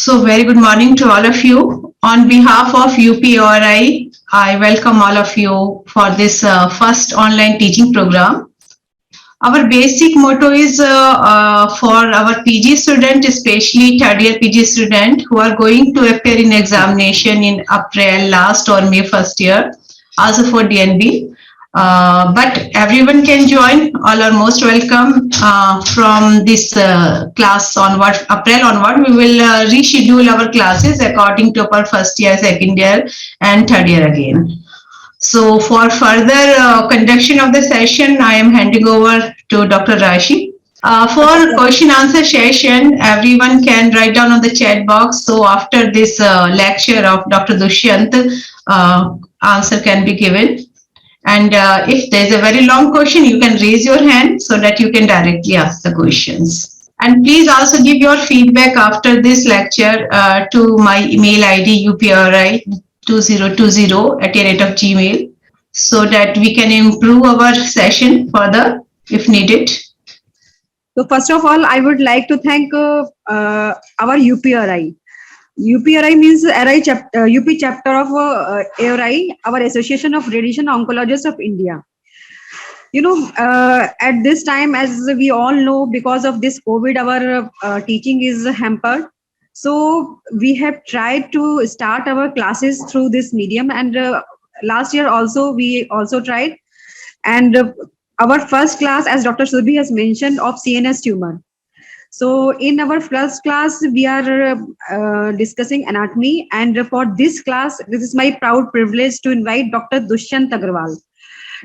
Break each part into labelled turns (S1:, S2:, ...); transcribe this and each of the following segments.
S1: So very good morning to all of you. On behalf of UP-AROI, I welcome all of you for this first online teaching program. Our basic motto is for our PG student, especially third year PG student who are going to appear in examination in April last or May first year, also for DNB. But everyone can join. All are most welcome. From this class onward, April onward, we will reschedule our classes according to our first year, second year, and third year again. So for further conduction of the session, I am handing over to Dr. Rashi. For question answer session, everyone can write down on the chat box. So after this lecture of Dr. Dushyant, answer can be given. And if there's a very long question, you can raise your hand so that you can directly ask the questions. And please also give your feedback after this lecture to my email ID UPAROI2020@gmail, so that we can improve our session further if needed.
S2: So first of all, I would like to thank our UP-AROI. UP-AROI means UP chapter of AROI, our Association of Radiation Oncologists of India. You know, at this time, as we all know, because of this COVID, our teaching is hampered. So we have tried to start our classes through this medium, and last year also we also tried. And our first class, as Dr. Silvius has mentioned, of CNS tumor. So in our first class, we are discussing anatomy, and for this class, this is my proud privilege to invite Dr. Dushyant Agrawal.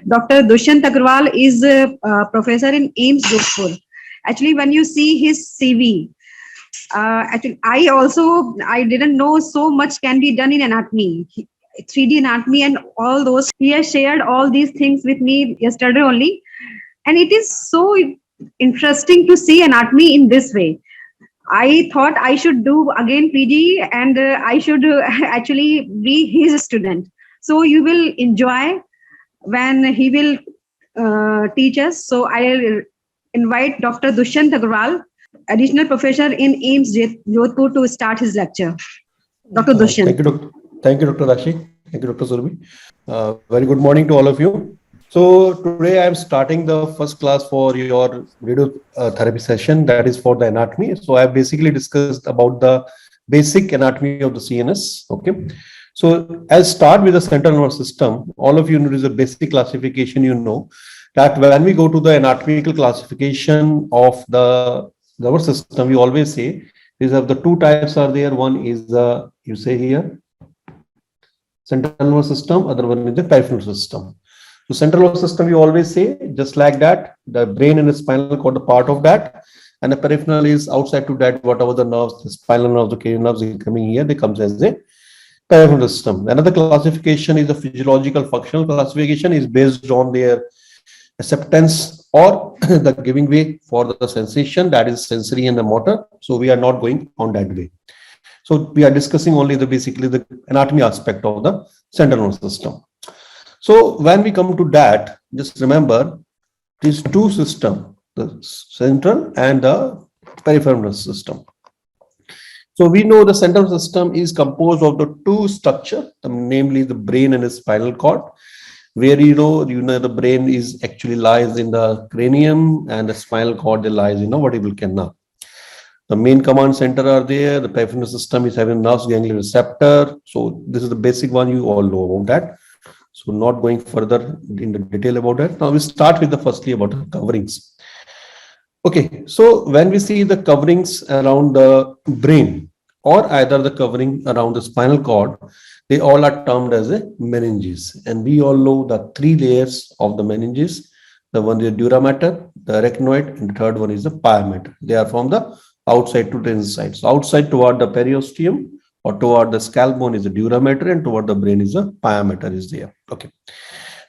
S2: Dr. Dushyant Agrawal is a professor in AIIMS Jodhpur. Actually, when you see his CV, actually, I didn't know so much can be done in anatomy, 3D anatomy and all those. He has shared all these things with me yesterday only. And it is so interesting to see anatomy in this way. I thought I should do again PG, and I should actually be his student. So you will enjoy when he will teach us. So I'll invite Dr. Dushyant Agrawal, additional professor in AIIMS Jodhpur, to start his lecture. Dr. Dushyant.
S3: Thank you, Dr. Rashi. Thank you, Dr. Surbi. Very good morning to all of you. So today I am starting the first class for your radiotherapy session, that is for the anatomy. So I have basically discussed about the basic anatomy of the CNS. Okay. So I'll start with the central nervous system. All of you know is a basic classification. You know that when we go to the anatomical classification of the nervous system, we always say these are the two types are there. One is the, you say here, central nervous system, other one is the peripheral system. So central nervous system, you always say just like that, the brain and the spinal cord are part of that, and the peripheral is outside to that, whatever the nerves, the spinal nerves, the cranial nerves are coming here, they comes as a peripheral system. Another classification is the physiological functional classification, is based on their acceptance or the giving way for the sensation, that is sensory and the motor. So we are not going on that way. So we are discussing only basically the anatomy aspect of the central nervous system. So when we come to that, just remember these two systems, the central and the peripheral nervous system. So we know the central system is composed of the two structures, namely the brain and the spinal cord, where you know the brain is actually lies in the cranium and the spinal cord lies in the vertebral canal. The main command center are there. The peripheral system is having nerve ganglion receptor. So this is the basic one, you all know about that. So not going further in the detail about that. Now we start with the firstly about the coverings. Okay, so when we see the coverings around the brain or either the covering around the spinal cord, they all are termed as a meninges. And we all know the three layers of the meninges. The one is Dura Mater, the arachnoid, and the third one is the pia mater. They are from the outside to the inside. So outside toward the periosteum or toward the scalp bone is the Dura Mater, and toward the brain is the pia mater is there. Okay.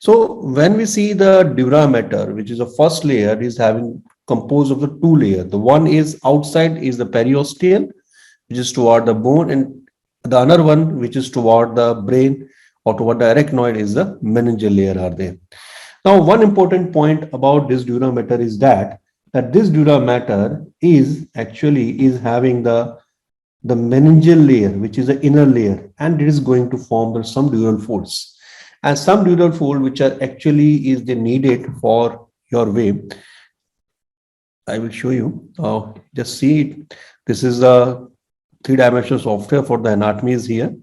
S3: So when we see the Dura Mater, which is the first layer, is having composed of the two layers. The one is outside is the periosteum, which is toward the bone, and the other one, which is toward the brain or toward the arachnoid, is the meningeal layer are there. Now, one important point about this Dura Mater is that this Dura Mater is actually having the the meningeal layer, which is the inner layer, and it is going to form some dural folds. And some dural fold which are actually is the needed for your wave. I will show you. Just see it. This is the three-dimensional software for the anatomy is here.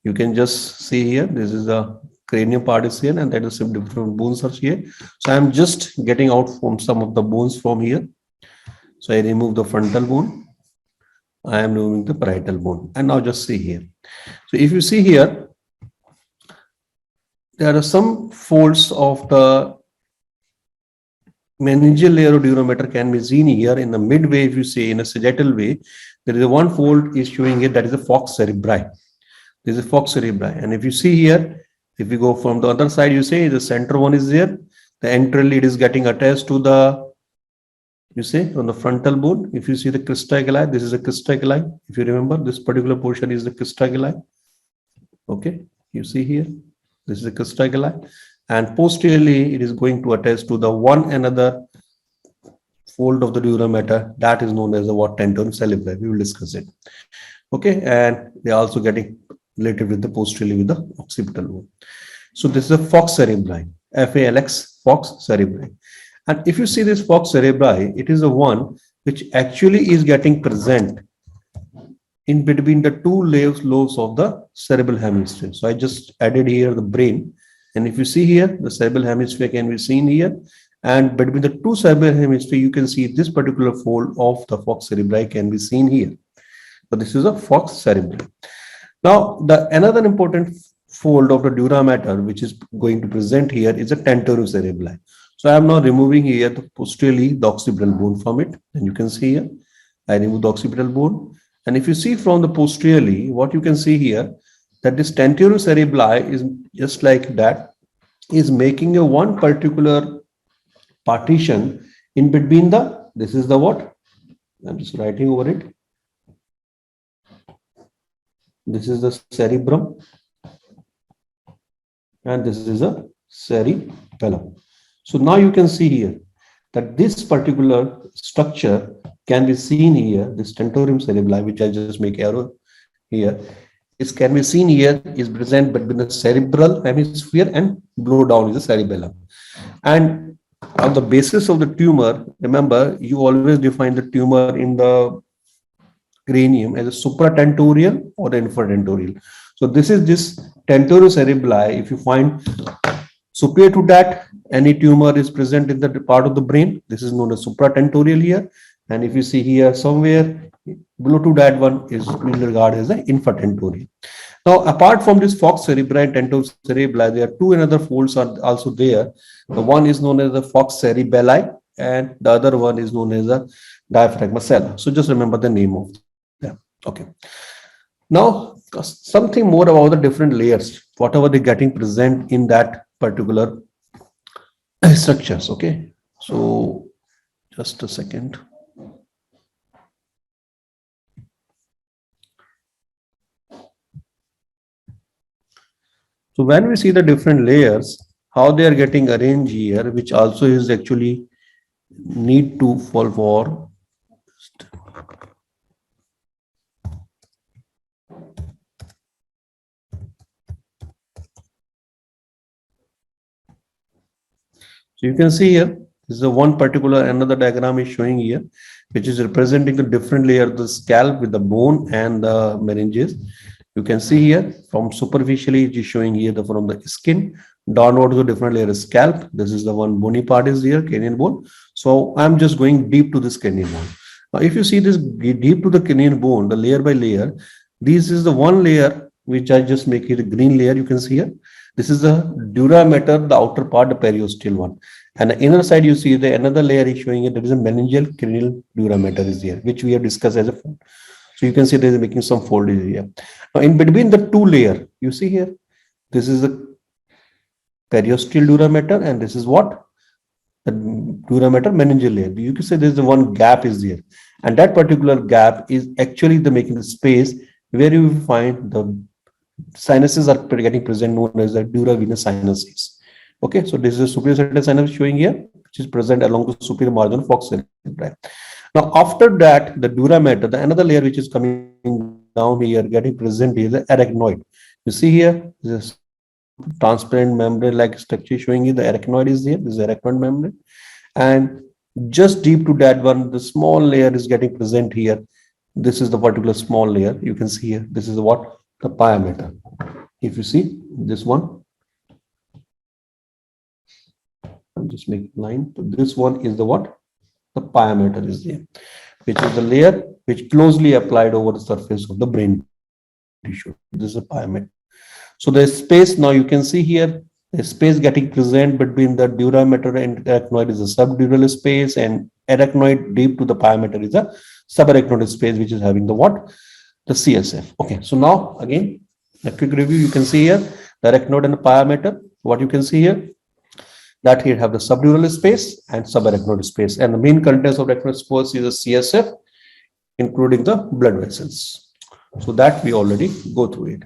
S3: You can just see here. This is the cranium part is here, and that is some different bones are here. So I'm just getting out from some of the bones from here. So I remove the frontal bone. I am removing the parietal bone, and now just see here. So if you see here, there are some folds of the meningeal layer of Dura Mater can be seen here in the midway. If you say in a sagittal way, there is a one fold is showing here, that is a fox cerebri. This is a fox cerebri, and if you see here, if you go from the other side, you say the center one is there. The enterally it is getting attached to the, you say, on the frontal bone. If you see the cristae galli, this is a cristae galli. If you remember, this particular portion is the cristae galli. Okay, you see here, this is a cristae galli, and posteriorly it is going to attach to the one another fold of the Dura Mater that is known as the what Tantarum Cerebellum. We will discuss it. Okay, and they are also getting related with the posteriorly with the occipital lobe. So this is a fox cerebri, FALX, fox cerebri. And if you see this fox cerebri, it is the one which actually is getting present in between the two lobes of the cerebral hemisphere. So I just added here the brain, and if you see here, the cerebral hemisphere can be seen here, and between the two cerebral hemisphere, you can see this particular fold of the fox cerebri can be seen here. So this is a fox cerebri. Now, another important fold of the Dura Mater, which is going to present here, is a Tantarum Cerebellum. So I am now removing here the posteriorly the occipital bone from it, and you can see here, I remove the occipital bone. And if you see from the posteriorly, what you can see here, that this Tantarum Cerebellum is just like that, is making a one particular partition in between the, this is the what? I'm just writing over it. This is the cerebrum, and this is a cerebellum. So now you can see here that this particular structure can be seen here, this Tantarum Cerebellum, which I just make arrow here, is can be seen here, is present between the cerebral hemisphere and below down is the cerebellum. And on the basis of the tumor, remember, you always define the tumor in the cranium as a supratentorial or infratentorial. So this is this Tantarum Cerebellum. If you find superior to that, any tumor is present in the part of the brain, this is known as supratentorial here. And if you see here somewhere below to that one is regarded as the infratentorial. Now, apart from this fox cerebri and Tantarum cerebelli, there are two another folds are also there. The one is known as the fox cerebelli, and the other one is known as the diaphragma cella. So just remember the name of them. Okay. Now, something more about the different layers, whatever they're getting present in that particular structures. Okay. So just a second. So when we see the different layers, how they are getting arranged here, which also is actually need to fall for. So you can see here, this is the one particular, another diagram is showing here, which is representing the different layer of the scalp with the bone and the meninges. You can see here from superficially it is showing here from the skin downward to the different layer of scalp. This is the one bony part is here, cranial bone. So I'm just going deep to this cranial bone. Now, if you see this deep to the cranial bone, the layer by layer, this is the one layer which I just make it a green layer. You can see here. This is the Dura Mater, the outer part, the periosteal one. And the inner side, you see the another layer is showing it. There is a meningeal cranial Dura Mater is here, which we have discussed as a fold. So you can see there is making some fold here. Now, in between the two layer, you see here, this is the periosteal Dura Mater, and this is what? The Dura Mater meningeal layer. You can say there is the one gap is there. And that particular gap is actually the making the space where you will find the sinuses are getting present, known as the dura venous sinuses. Okay, so this is a superior septal sinus showing here, which is present along the superior margin of fox cerebri. Now, after that, the Dura Mater, the another layer which is coming down here, getting present is the arachnoid. You see here, this transparent membrane-like structure showing you the arachnoid is here. This is arachnoid membrane, and just deep to that one, the small layer is getting present here. This is the particular small layer. You can see here. This is what the pia mater. If you see this one, I'm just making line. So this one is the what? The pia mater is there, which is the layer which closely applied over the surface of the brain tissue. This is a pia mater. So the space now you can see here, the space getting present between the dura mater and arachnoid is a subdural space, and arachnoid deep to the pia mater is a subarachnoid space, which is having the what? The CSF. Okay, so now again, a quick review. You can see here the arachnoid and the pia mater. What you can see here, that here have the subdural space and subarachnoid space, and the main contents of arachnoid space is the CSF, including the blood vessels. So that we already go through it.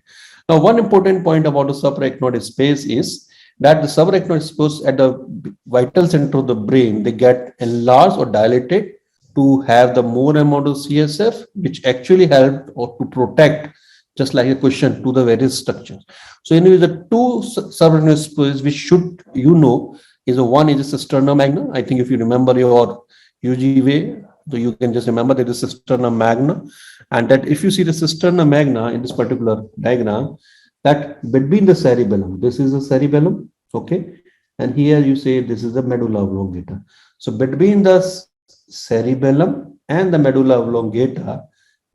S3: Now, one important point about the subarachnoid space is that the subarachnoid space at the vital center of the brain, they get enlarged or dilated to have the more amount of CSF, which actually help or to protect, just like a question, to the various structures. So anyway, the two subarachnoid space which should is one is the cisterna magna. I think if you remember your UG way, so you can just remember that is cisterna magna, and that if you see the cisterna magna in this particular diagram, that between the cerebellum, this is the cerebellum, okay, and here you say this is the medulla oblongata. So between the cerebellum and the medulla oblongata,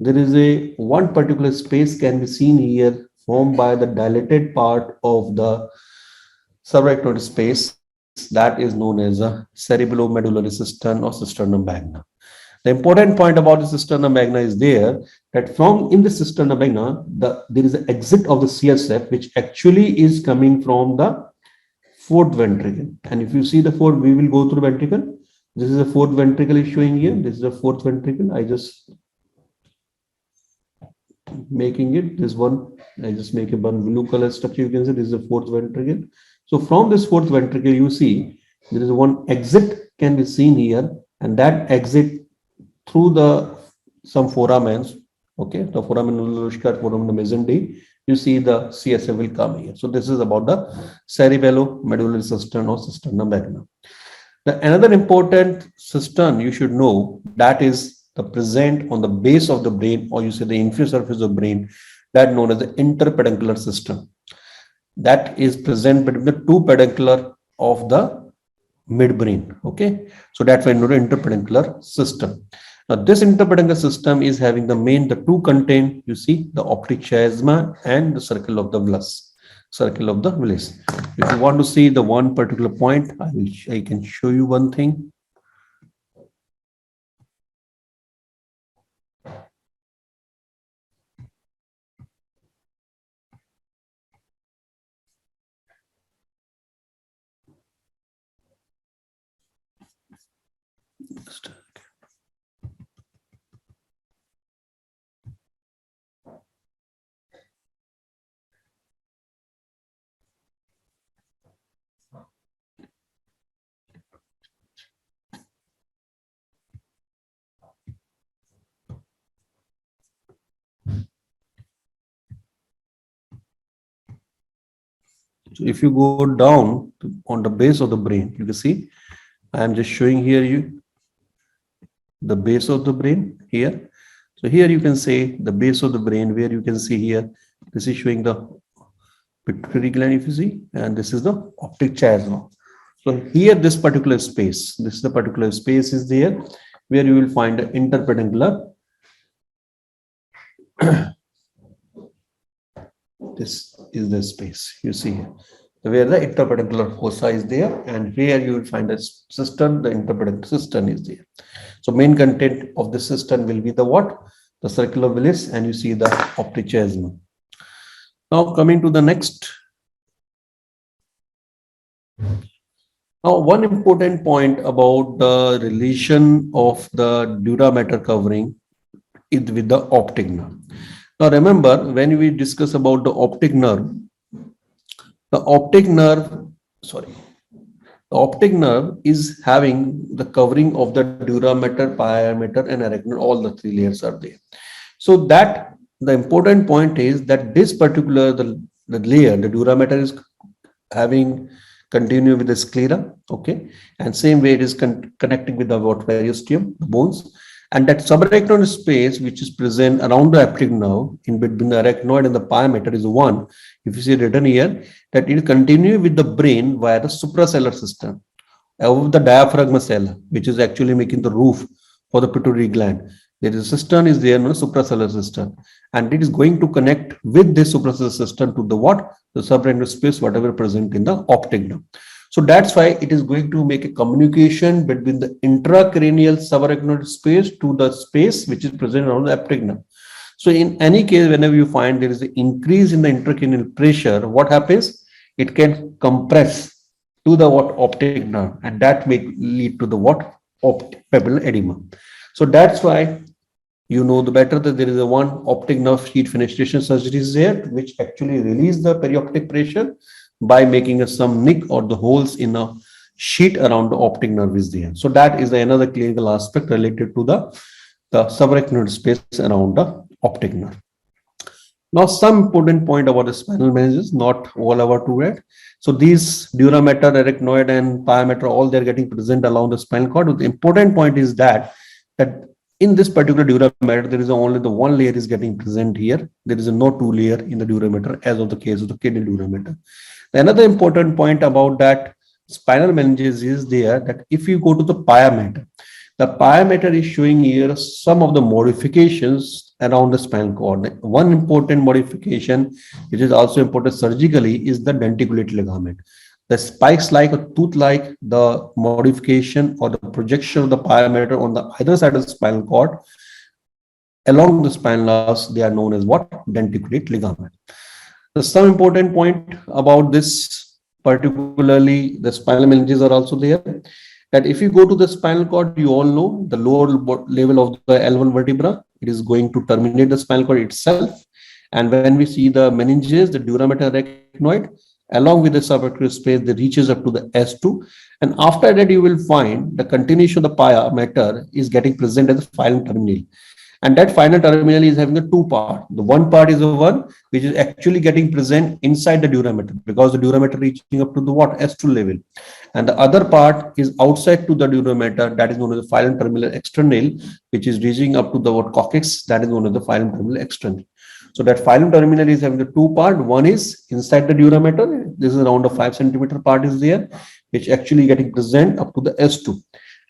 S3: there is a one particular space can be seen here formed by the dilated part of the subarachnoid space that is known as a cerebellomedullary cistern or cisterna magna. The important point about the cisterna magna is there that from in the cisterna magna, there is an exit of the CSF, which actually is coming from the fourth ventricle. And if you see the fourth, we will go through ventricle. This is the fourth ventricle is showing here. This is the fourth ventricle. I just making it this one. I just make a one blue color structure. You can see this is the fourth ventricle. So from this fourth ventricle, you see there is one exit can be seen here, and that exit through the some foramens, okay, the foramen ulnar, foramen mesentery, you see the CSF will come here. So this is about the cerebellomedullary cistern or cisterna magna. Another important cistern you should know, that is the present on the base of the brain, or you say the inferior surface of the brain, that known as the interpedicular system. That is present between the two peduncular of the midbrain. Okay, so that's why known as interpedicular system. Now, this interpedicular system is having the two contain, you see, the optic chiasma and the circle of the Willis. Circle of the Willis. If you want to see the one particular point, I can show you one thing. So if you go down on the base of the brain, you can see, I am just showing here you the base of the brain here. So here you can say the base of the brain, where you can see here, this is showing the pituitary gland, if you see, and this is the optic chiasma. So here, this particular space, this is the particular space is there, where you will find the interpedicular. This is the space you see here, where the interpedicular fossa is there, and here you will find a cistern, the interpedicular cistern is there. So main content of the cistern will be the what? The circular Willis, and you see the optic chiasma. Now coming to the next. Now, one important point about the relation of the Dura Mater covering is with the optic nerve. Now, remember, when we discuss about the optic nerve is having the covering of the Dura Mater, pia mater, and arachnoid. All the three layers are there. So that the important point is that this particular, the layer, the Dura Mater is having continue with the sclera, okay, and same way it is connecting with the periosteum, the bones, and that subarachnoid space which is present around the optic nerve in between the arachnoid and the pia mater is one. If you see written here, that it will continue with the brain via the suprasellar system above the diaphragma cell, which is actually making the roof for the pituitary gland. There is a system is there in the suprasellar system, and it is going to connect with this suprasellar system to the what? The subarachnoid space, whatever present in the optic nerve. So that's why it is going to make a communication between the intracranial subarachnoid space to the space which is present around the optic nerve. So in any case, whenever you find there is an increase in the intracranial pressure, what happens? It can compress to the what? Optic nerve, and that may lead to the what? Pebble edema. So that's why you know the better that there is a one optic nerve sheath fenestration surgery is there, which actually release the perioptic pressure by making some nick or the holes in a sheet around the optic nerve is there. So that is another clinical aspect related to the subarachnoid space around the optic nerve. Now, some important point about the spinal meninges, not all over to it. So these Dura Mater, arachnoid, and pia mater, all they're getting present along the spinal cord. But the important point is that in this particular Dura Mater, there is only the one layer is getting present here. There is no two layer in the Dura Mater, as of the case of the kidney Dura Mater. Another important point about that spinal meninges is there that if you go to the pia mater, the pia mater is showing here some of the modifications around the spinal cord. One important modification, which is also important surgically, is the denticulate ligament. The spikes like a tooth like the modification or the projection of the pia mater on the either side of the spinal cord along the spinal nerves, they are known as what? Denticulate ligament. So some important point about this, particularly the spinal meninges are also there, that if you go to the spinal cord, you all know the lower level of the L1 vertebra, it is going to terminate the spinal cord itself. And when we see the meninges, the Dura Mater arachnoid, along with the subarachnoid space, that reaches up to the S2. And after that, you will find the continuation of the pia mater is getting present as the phylum terminal. And that final terminal is having a two part. The one part is the one which is actually getting present inside the Dura Mater, because the Dura Mater reaching up to the what? S2 level. And the other part is outside to the Dura Mater, that is known as the phylum terminal external, which is reaching up to the what? Coccyx, that is known as the phylum terminal external. So that phylum terminal is having the two part. One is inside the Dura Mater. This is around a 5 centimeter part is there, which actually getting present up to the S2.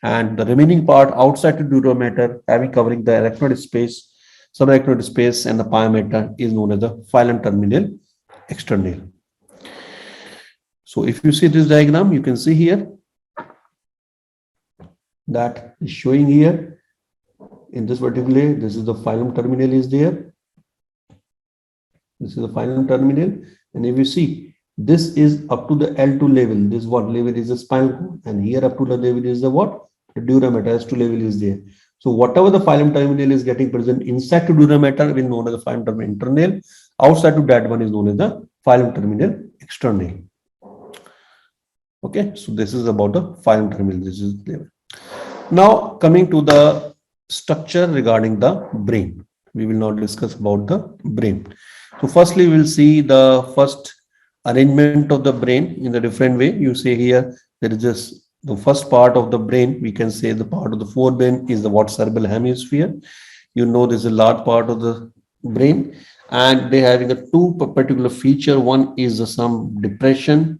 S3: And the remaining part outside the Dura Mater, having covering the arachnoid space, subarachnoid space, and the pia mater, is known as the phylum terminal external. So if you see this diagram, you can see here that is showing here in this particular, this is the phylum terminal is there. This is the phylum terminal, and if you see, this is up to the L2 level. This what level is the spinal cord, and here up to the level is the what? The Dura Mater, S2 level is there. So whatever the phylum terminal is getting present inside to Dura Mater is known as the phylum terminal internal. Outside to that one is known as the phylum terminal external. Okay, so this is about the phylum terminal. This is level. Now coming to the structure regarding the brain, we will now discuss about the brain. So firstly, we will see the first arrangement of the brain in a different way. You see here, there is just the first part of the brain. We can say the part of the forebrain is the what? Cerebral hemisphere. You know, there's a large part of the brain, and they having a two particular feature. One is some depression,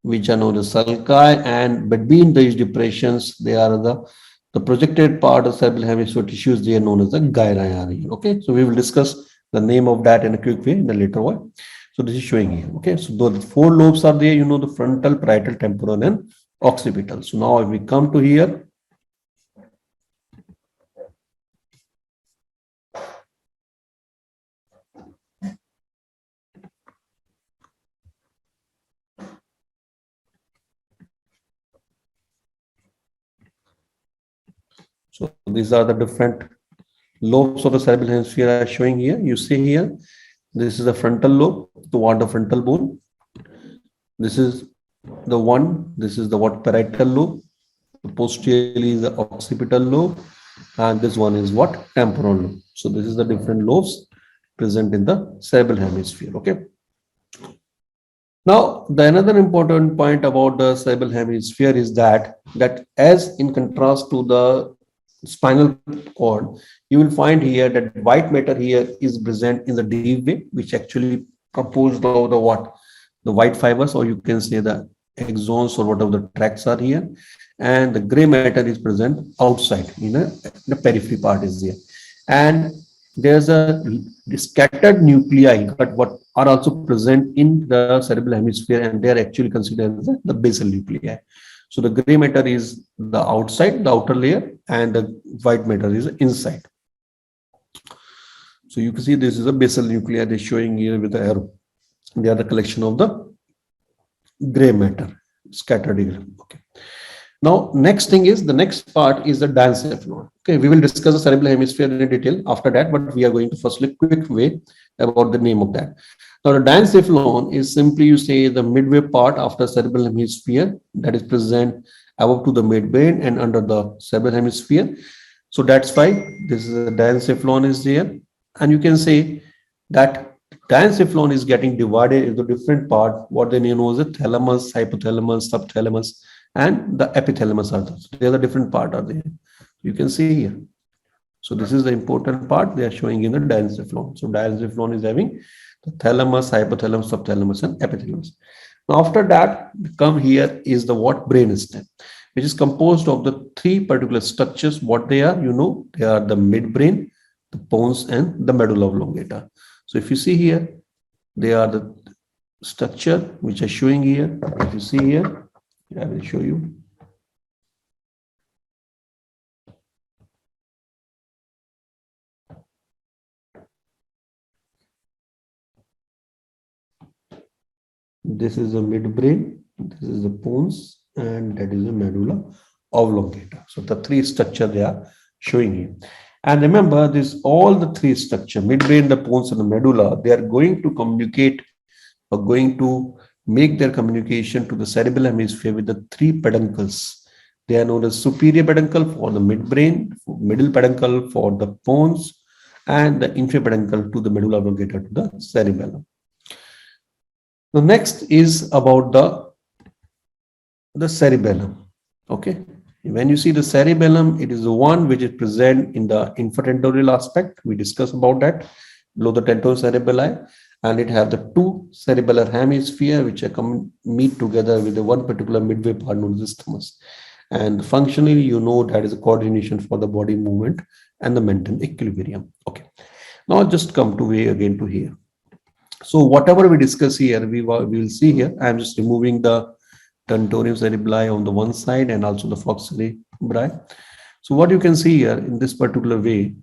S3: which are known as sulci, and between these depressions, they are the projected part of cerebral hemisphere tissues. They are known as the gyri. Okay, so we will discuss the name of that in a quick way in the later one. So this is showing here. Okay, so the four lobes are there. You know, the frontal, parietal, temporal, and occipital. So now if we come to here, so these are the different lobes of the cerebral hemisphere are showing here. You see here, this is the frontal lobe toward the frontal bone. This is the one, this is the what? Parietal lobe. Posteriorly is the occipital lobe, and this one is what? Temporal lobe. So this is the different lobes present in the cerebral hemisphere. Okay. Now, the another important point about the cerebral hemisphere is that as in contrast to the spinal cord, you will find here that white matter here is present in the deep way, which actually composed of the what? The white fibers, or you can say the axons or whatever the tracts are here. And the gray matter is present outside, the periphery part is there. And there's a scattered nuclei, but what are also present in the cerebral hemisphere, and they are actually considered as the basal nuclei. So the gray matter is the outside, the outer layer, and the white matter is inside. So you can see this is a basal nuclei they're showing here with the arrow. They are the collection of the gray matter scattered here. Okay. Now, next thing is the next part is the diencephalon. Okay, we will discuss the cerebral hemisphere in detail after that, but we are going to first look quick way about the name of that. Now, the diencephalon is simply, you say, the midway part after cerebral hemisphere that is present above to the midbrain and under the cerebral hemisphere. So that's why this is a diencephalon is there, and you can say that diencephalon is getting divided into different parts. What they know is the thalamus, hypothalamus, subthalamus, and the epithalamus are those. They are the different part are there. You can see here. So this is the important part they are showing in the diencephalon. So diencephalon is having the thalamus, hypothalamus, subthalamus, and epithalamus. Now after that, come here is the what? Brainstem, which is composed of the three particular structures. What they are, they are the midbrain, the pons, and the medulla oblongata. So if you see here, they are the structure which are showing here. If you see here, I will show you. This is the midbrain, this is the pons, and that is the medulla oblongata. So the three structure they are showing here. And remember, this all the three structure, midbrain, the pons, and the medulla, they are going to communicate or going to make their communication to the cerebral hemisphere with the three peduncles. They are known as superior peduncle for the midbrain, middle peduncle for the pons, and the inferior peduncle to the medulla oblongata to the cerebellum. The next is about the cerebellum. Okay. When you see the cerebellum, it is the one which is present in the infertentorial aspect. We discussed about that below the tentorial cerebelli, and it have the two cerebellar hemisphere which are meet together with the one particular midway part known as the isthmus. And functionally, that is a coordination for the body movement and the mental equilibrium. Okay. Now just come to way again to here. So whatever we discuss here, we will see here. I am just removing the tentorium cerebelli on the one side and also the fox cerebri. So what you can see here in this particular way,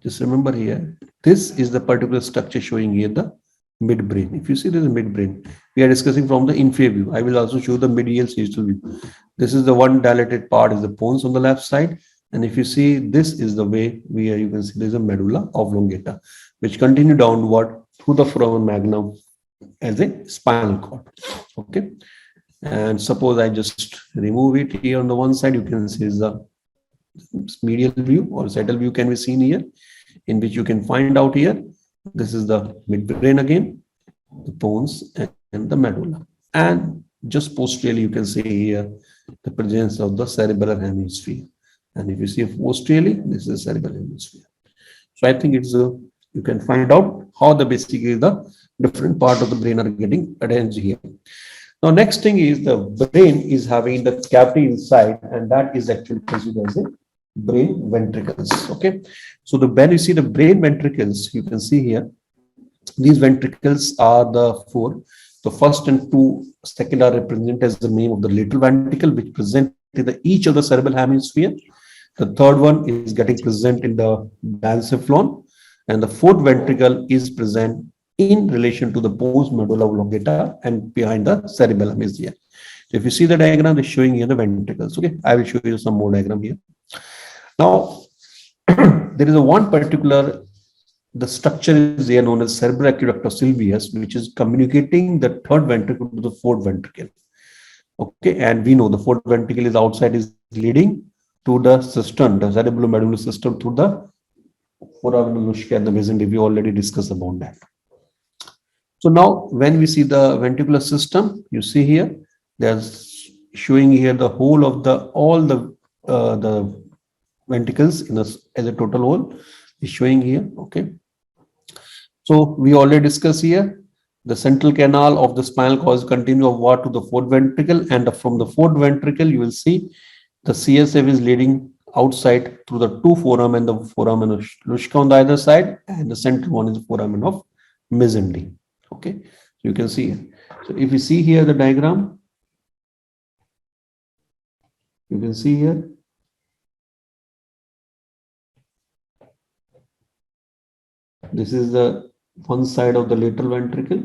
S3: just remember here, this is the particular structure showing here the midbrain. If you see this is midbrain, we are discussing from the inferior view. I will also show the medial sagittal view. This is the one dilated part is the pons on the left side. And if you see, this is the way where you can see there is a medulla oblongata, which continue downward through the foramen magnum as a spinal cord. Okay. And suppose I just remove it here on the one side, you can see the medial view or sagittal view can be seen here, in which you can find out here. This is the midbrain again, the pons and the medulla. And just posteriorly, you can see here the presence of the cerebellar hemisphere. And if you see posteriorly, this is the cerebellar hemisphere. So I think it's you can find out how the basically the different part of the brain are getting arranged here. Now, next thing is the brain is having the cavity inside, and that is actually considered as a brain ventricles. Okay, so when you see the brain ventricles, you can see here these ventricles are the four. The first and second are represented as the name of the lateral ventricle, which present in each of the cerebral hemisphere. The third one is getting present in the diencephalon, and the fourth ventricle is present in relation to the pons, medulla oblongata, and behind the cerebellum is here. So if you see the diagram, they're showing here the ventricles. Okay, I will show you some more diagram here. Now, there is a one particular, the structure is here known as cerebral aqueduct of Silvius, which is communicating the third ventricle to the fourth ventricle. Okay, and we know the fourth ventricle is outside, is leading to the system, the cerebellomedullary system, through the foramen luschka and the mesentery. We already discussed about that. So now when we see the ventricular system, you see here, there's showing here the whole of all the ventricles in as a total whole is showing here. Okay. So we already discussed here the central canal of the spinal cord continue upward to the fourth ventricle, and from the fourth ventricle you will see the CSF is leading outside through the two foramen, the foramen of luschka on the either side, and the central one is the foramen of mesentery. Okay, so you can see here. So if you see here the diagram, you can see here. This is the one side of the lateral ventricle.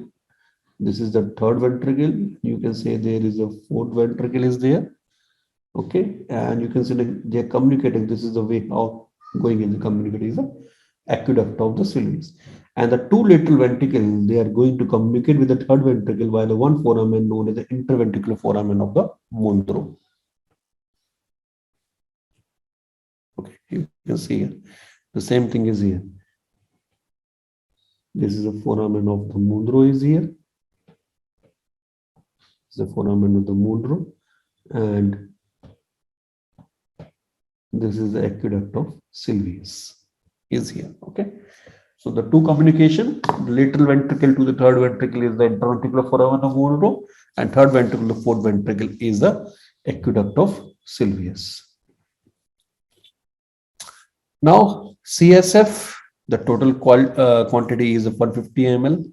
S3: This is the third ventricle. You can say there is a fourth ventricle is there. Okay, and you can see that they are communicating. This is the way how going in the communicating is the aqueduct of the Silvius. And the two lateral ventricles, they are going to communicate with the third ventricle via the one foramen known as the interventricular foramen of the Monro. Okay, you can see here. The same thing is here. This is the foramen of the Monro is here. This is the foramen of the Monro, and this is the aqueduct of Silvius is here. Okay. So the two communication, the lateral ventricle to the third ventricle is the interventricular foramen of Monro, and third ventricle to the fourth ventricle is the aqueduct of Silvius. Now CSF, the total quantity is 150 ml.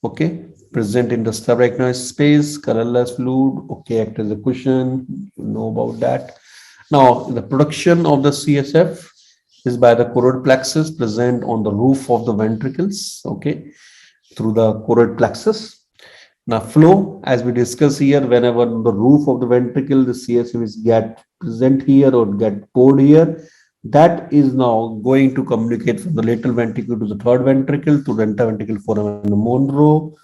S3: Okay, present in the subarachnoid space, colorless fluid. Okay, act as a cushion. You know about that. Now the production of the CSF is by the choroid plexus present on the roof of the ventricles, okay, through the choroid plexus. Now flow, as we discuss here, whenever the roof of the ventricle, the CSF is get present here or get poured here, that is now going to communicate from the lateral ventricle to the third ventricle to the interventricular foramen of Monro,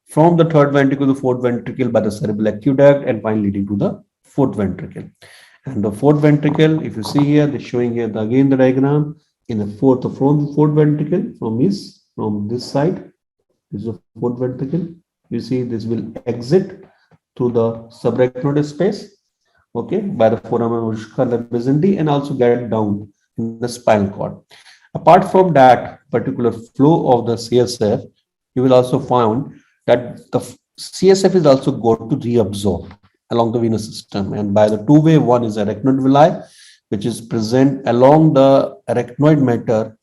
S3: from the third ventricle to the fourth ventricle by the cerebral aqueduct, and finally leading to the fourth ventricle. And the fourth ventricle, if you see here, they're showing here again the diagram in the fourth ventricle from this side. This is the fourth ventricle. You see this will exit through the subarachnoid space, okay, by the foramen of mesentery, and also get down in the spinal cord. Apart from that particular flow of the CSF, you will also find that the CSF is also going to reabsorb along the venous system, and by the two-way, one is arachnoid villi, which is present along the arachnoid mater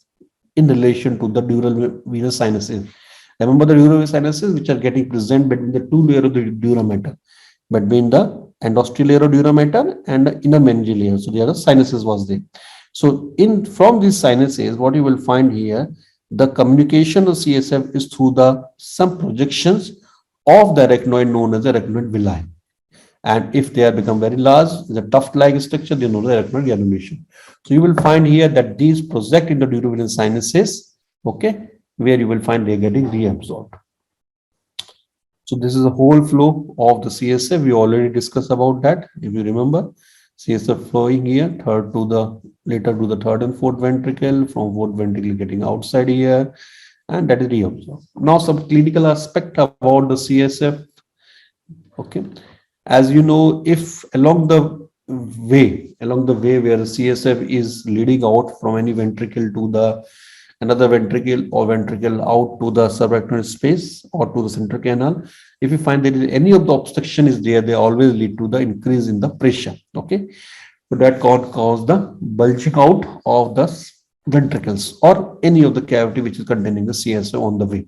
S3: in relation to the dural venous sinuses. Remember the dural venous sinuses, which are getting present between the two layers of the dura mater, between the endosteal layer of dura mater and the inner meningeal layer. So the other sinuses was there. So from these sinuses, what you will find here, the communication of CSF is through some projections of the arachnoid known as the arachnoid villi. And if they have become very large, the tuft-like structure, they know the arachnoid granulation. So you will find here that these project into durovenous sinuses, okay, where you will find they are getting reabsorbed. So this is the whole flow of the CSF. We already discussed about that. If you remember, CSF flowing here, later to the third and fourth ventricle, from fourth ventricle getting outside here, and that is reabsorbed. Now some clinical aspect about the CSF, okay. As you know, if along the way where the CSF is leading out from any ventricle to another ventricle or ventricle out to the subarachnoid space or to the central canal, if you find that any of the obstruction is there, they always lead to the increase in the pressure. Okay, so that can cause the bulging out of the ventricles or any of the cavity which is containing the CSF on the way.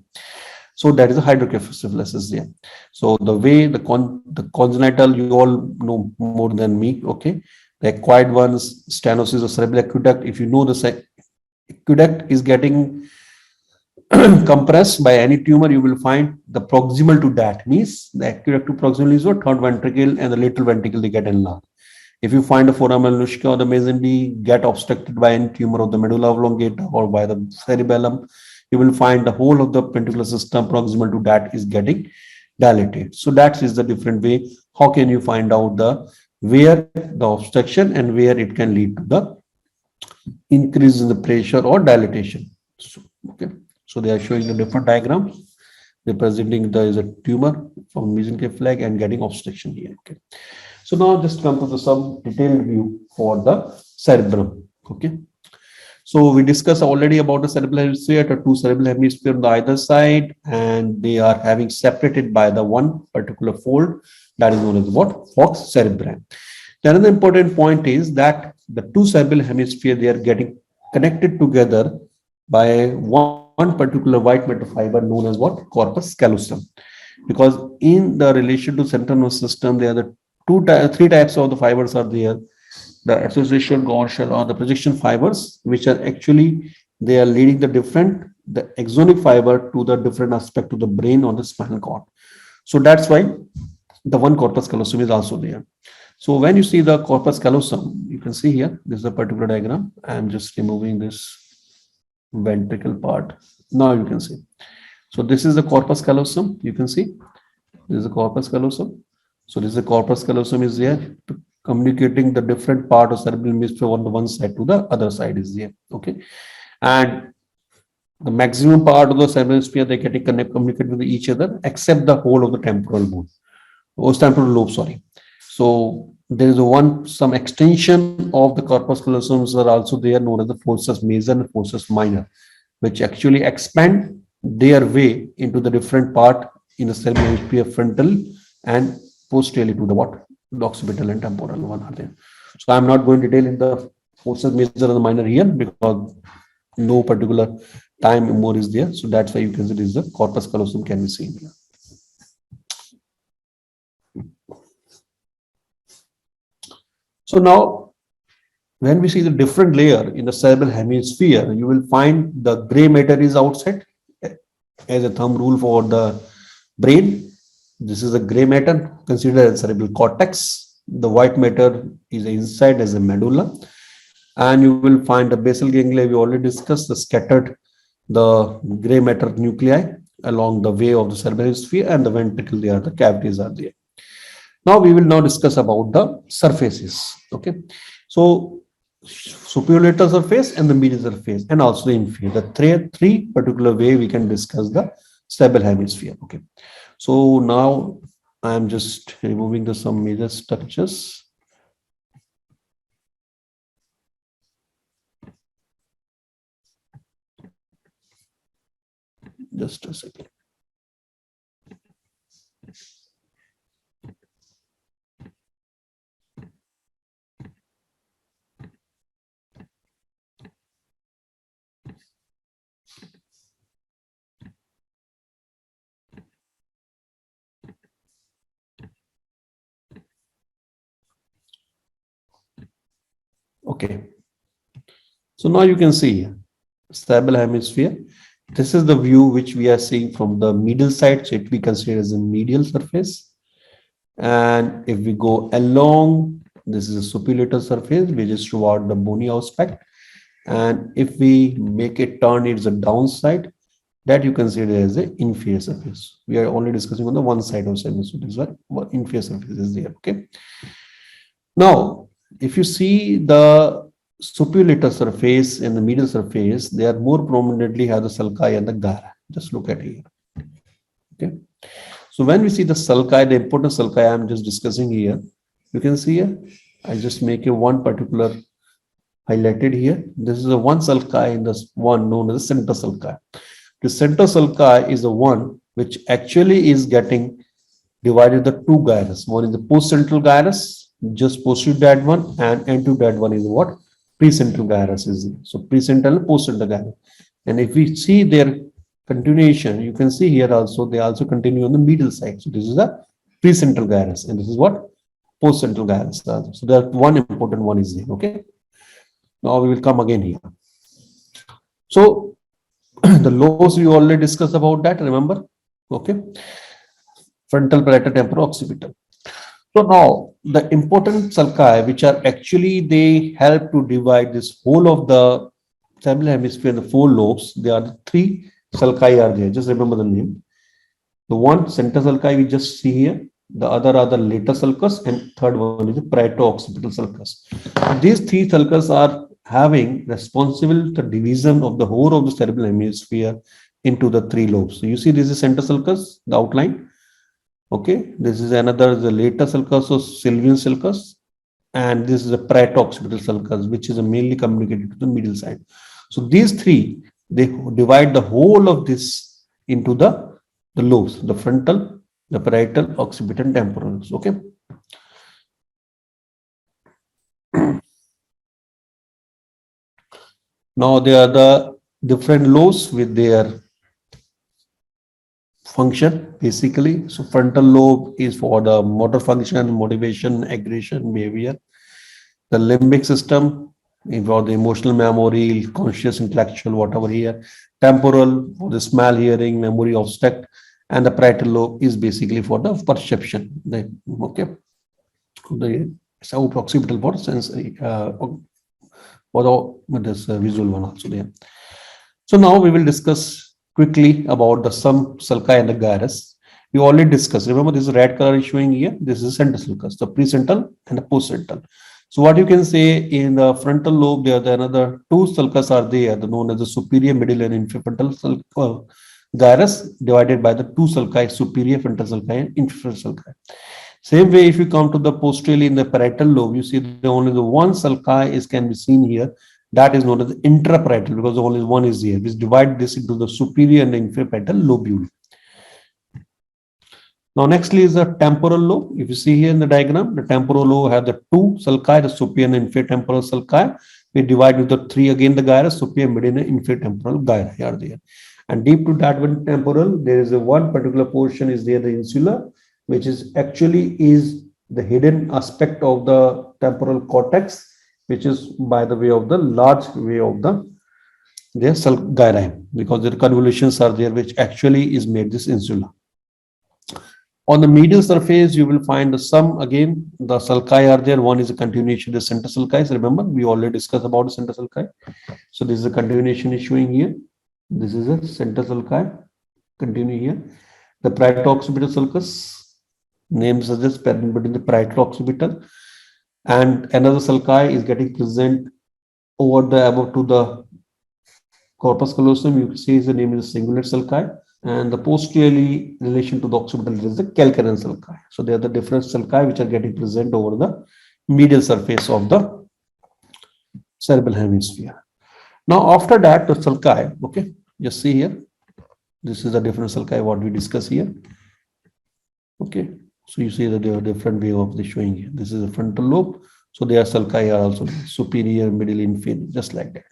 S3: So that is a hydrocephalus there. So the way the congenital, you all know more than me. Okay, the acquired ones, stenosis of cerebral aqueduct. If you know the aqueduct is getting compressed by any tumor, you will find the proximal to that means the aqueduct to proximal is what third ventricle and the lateral ventricle they get enlarged. If you find a foramen luschka or the mesentery get obstructed by any tumor of the medulla oblongata or by the cerebellum, you will find the whole of the ventricular system proximal to that is getting dilated. So that is the different way. How can you find out where the obstruction and where it can lead to the increase in the pressure or dilatation. So, okay, so they are showing the different diagrams representing there is a tumor from mesenchymal flag and getting obstruction here. Okay, so now just come to the some detailed view for the cerebrum. Okay, so we discussed already about the cerebral hemisphere, the two cerebral hemisphere on the either side, and they are having separated by the one particular fold that is known as what? Fox cerebri. Another important point is that the two cerebral hemisphere, they are getting connected together by one particular white matter fiber known as what? Corpus callosum. Because in the relation to central nervous system, there are the three types of the fibers are there. The association, gontial, or the projection fibers, which are actually, they are leading the axonic fiber to the different aspect of the brain or the spinal cord. So that's why the one corpus callosum is also there. So when you see the corpus callosum, you can see here, this is a particular diagram. I'm just removing this ventricle part. Now you can see. So this is the corpus callosum. You can see this is the corpus callosum. So this is the corpus callosum is there, communicating the different part of cerebral hemisphere on the one side to the other side is there. Okay, and the maximum part of the cerebral hemisphere, they getting communicate with each other except the whole of the temporal bone. Temporal lobe, sorry. So there is some extension of the corpus callosums are also there, known as the forces major and forces minor, which actually expand their way into the different part in the cerebral hemisphere, frontal and posteriorly to the what? The occipital and temporal one are there. So I'm not going to detail in the forces major and the minor here because no particular time more is there. So that's why you can see this is the corpus callosum can be seen here. So now, when we see the different layer in the cerebral hemisphere, you will find the gray matter is outside as a thumb rule for the brain. This is the gray matter considered as cerebral cortex. The white matter is inside as a medulla. And you will find the basal ganglia, we already discussed the scattered, the gray matter nuclei along the way of the cerebral hemisphere, and the ventricle there, the cavities are there. Now we will now discuss about the surfaces. Okay, so superior surface and the medial surface, and also the inferior. The three particular way we can discuss the cerebral hemisphere. Okay, so now I am just removing some major structures. Just a second. Okay, so now you can see cerebral hemisphere. This is the view which we are seeing from the medial side, so it we consider as a medial surface. And if we go along, this is a superior surface, which is toward the bony aspect. And if we make it turn, it's a downside that you consider as an inferior surface. We are only discussing on the one side of surface, so this is what inferior surface is there. Okay. Now, if you see the superior surface and the medial surface, they are more prominently have the sulci and the gyra. Just look at here. Okay. So when we see the sulci, the important sulci I am just discussing here, you can see here, I just make a one particular highlighted here. This is the one sulci in this one known as the center sulci. The center sulci is the one which actually is getting divided the two gyrus. One is the post-central gyrus, just posterior that one, and anterior that one is what? Precentral gyrus is. So precentral and post-central gyrus. And if we see their continuation, you can see here also they also continue on the medial side. So this is the precentral gyrus, and this is what? Post-central gyrus. So that one important one is there. Okay. Now we will come again here. So the lobes we already discussed about that, remember? Okay. Frontal, parietal, temporal, occipital. So now the important sulci, which are actually they help to divide this whole of the cerebral hemisphere, the four lobes. There are the three sulci are there. Just remember the name. The one center sulci we just see here. The other are the later sulcus, and third one is the parieto-occipital sulcus. These three sulcus are having responsible the division of the whole of the cerebral hemisphere into the three lobes. So you see this is center sulcus, the outline. Okay, this is another, the later sulcus of Silvius sulcus, and this is a parieto-occipital sulcus, which is mainly communicated to the medial side. So these three, they divide the whole of this into the lobes, the frontal, the parietal, occipital, and temporal. Okay. Now there are the different lobes with their function basically. So frontal lobe is for the motor function, motivation, aggression, behavior. The limbic system is for the emotional memory, conscious, intellectual, whatever here. Temporal for the smell, hearing, memory, object, and the parietal lobe is basically for the perception. Okay, the occipital for sensory, for this visual one also there. So now we will discuss quickly about the some sulci and the gyrus. We already discussed. Remember, this red color is showing here. This is central sulcus, the precentral and the postcentral. So what you can say in the frontal lobe, there are another two sulcus are there, known as the superior, middle, and infrafrontal gyrus, divided by the two sulci, superior frontal sulci and infrafrontal sulci. Same way, if you come to the posteriorly in the parietal lobe, you see only the one sulci can be seen here. That is known as the intraparietal, because only one is here. We divide this into the superior and the infraparietal lobule. Now, nextly is the temporal lobe. If you see here in the diagram, the temporal lobe has the two sulci, the superior and infratemporal sulci. We divide with the three again the gyrus, superior, middle, and infratemporal gyri are there. And deep to that one temporal, there is a one particular portion is there, the insula, which is actually is the hidden aspect of the temporal cortex, which is by the way of the large way of the their gyri, because the convolutions are there, which actually is made this insula. On the medial surface, you will find some, again, the sulci are there. One is a continuation of the center sulci. So remember, we already discussed about the center sulci. So this is a continuation is showing here. This is a center sulci. Continue here. The parieto-occipital sulcus, name suggests between the parieto-occipital, and another sulci is getting present over the above to the corpus callosum. You can see the name is cingulate sulci. And the posteriorly relation to the occipital is the calcarean sulci. So they are the different sulci which are getting present over the medial surface of the cerebral hemisphere. Now after that, the sulci, okay, just see here. This is the different sulci what we discuss here. Okay, so you see that there are different way of the showing here. This is the frontal lobe. So their sulci are also superior, middle, inferior, just like that.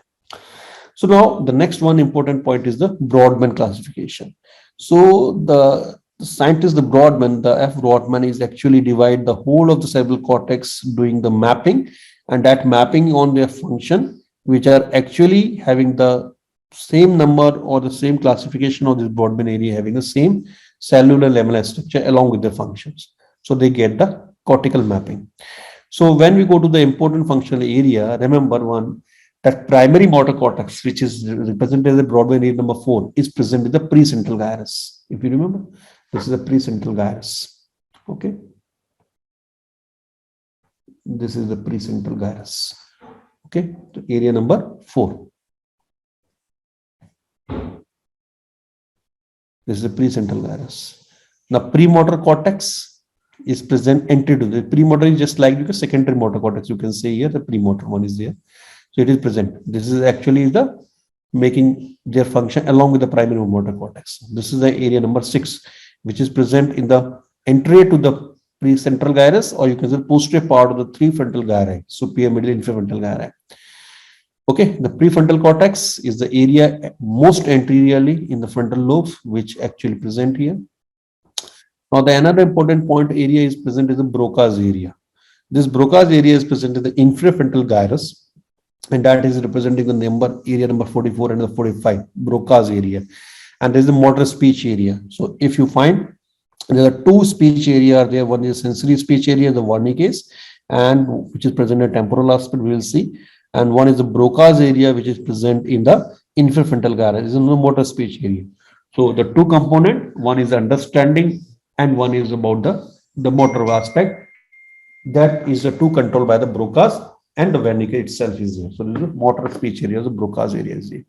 S3: So now the next one important point is the Broadband classification. So the scientist, the Broadband, the F. Broadband is actually divide the whole of the cerebral cortex doing the mapping, and that mapping on their function, which are actually having the same number or the same classification of this Broadband area, having the same cellular lamellar structure along with the functions. So they get the cortical mapping. So when we go to the important functional area, remember one, that primary motor cortex, which is represented as the Broadband area number 4, is present with the precentral gyrus. If you remember, this is the precentral gyrus. Okay. This is the precentral gyrus. Okay. So area number 4. This is the precentral gyrus. Now, premotor cortex is present entry to the premotor is just like the secondary motor cortex. You can say here the premotor one is there. So it is present. This is actually the making their function along with the primary motor cortex. This is the area number 6, which is present in the entry to the precentral gyrus, or you can say posterior part of the three frontal gyri, superior, middle, infrafrontal gyri. Okay, the prefrontal cortex is the area most anteriorly in the frontal lobe, which actually present here. Now, the another important point area is present is the Broca's area. This Broca's area is present in the infrafrontal gyrus, and that is representing the number area number 44 and the 45 Broca's area, and there is the motor speech area. So if you find there are two speech areas there, one is sensory speech area, the Wernicke's, and which is present in temporal aspect, we will see, and one is the Broca's area, which is present in the infrafrontal gyrus. This is no motor speech area. So the two component, one is understanding and one is about the motor aspect. That is the two controlled by the Broca's and the Wernicke itself is there. So this is the motor speech area, the Broca's area is there.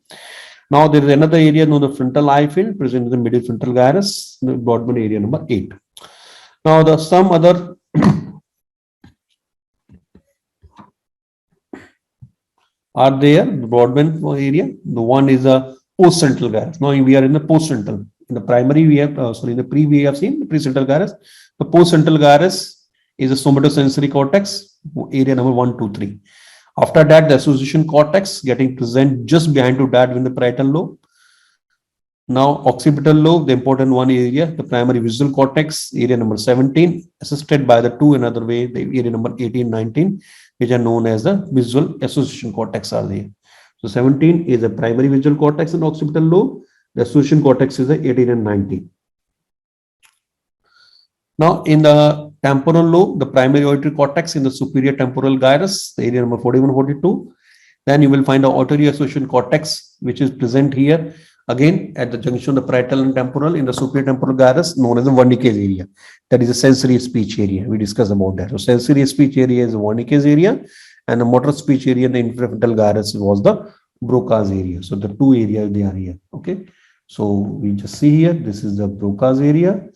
S3: Now there is another area known as the frontal eye field present in the middle frontal gyrus, the Broadband area number 8. Now the some other are there, the Broadband area. The one is a post-central gyrus. Now we are in the post-central. In the primary we have, in the pre we have seen the pre-central gyrus. The post-central gyrus is a somatosensory cortex, area number 1, 2, 3. After that, the association cortex getting present just behind to that in the parietal lobe. Now, occipital lobe, the important one area, the primary visual cortex, area number 17, assisted by the two another way, the area number 18, 19, which are known as the visual association cortex are there. So 17 is the primary visual cortex in occipital lobe. The association cortex is the 18 and 19. Now, in the temporal lobe, the primary auditory cortex in the superior temporal gyrus, the area number 41, 42. Then you will find the auditory association cortex, which is present here again at the junction of the parietal and temporal in the superior temporal gyrus, known as the Wernicke's area. That is a sensory speech area. We discussed about that. So, sensory speech area is the Wernicke's area, and the motor speech area in the infrafrontal gyrus was the Broca's area. So, the two areas they are here. Okay. So, we just see here, this is the Broca's area,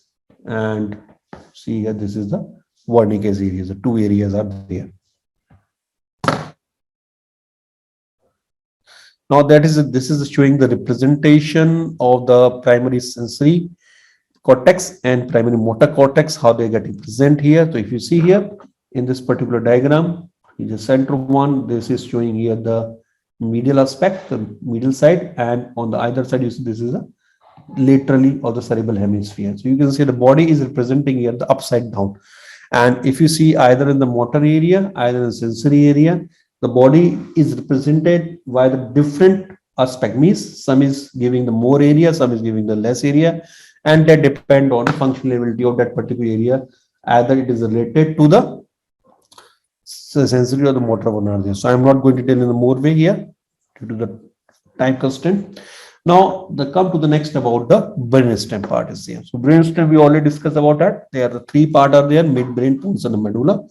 S3: and see here, this is the Wernicke's area. The two areas are there. Now this is showing the representation of the primary sensory cortex and primary motor cortex, how they are getting present here. So if you see here in this particular diagram, in the center one, this is showing here the medial aspect, the medial side, and on the either side, you see this is a laterally of the cerebral hemisphere. So you can see the body is representing here the upside down. And if you see either in the motor area, either in the sensory area, the body is represented by the different aspect, means some is giving the more area, some is giving the less area, and that depend on the functionality of that particular area, either it is related to the sensory or the motor nerve. So I'm not going to tell in the more way here due to the time constraint. Now, come to the next about the brainstem part is here. So brainstem we already discussed about that. There are the three part are there: midbrain, pons, and the medulla.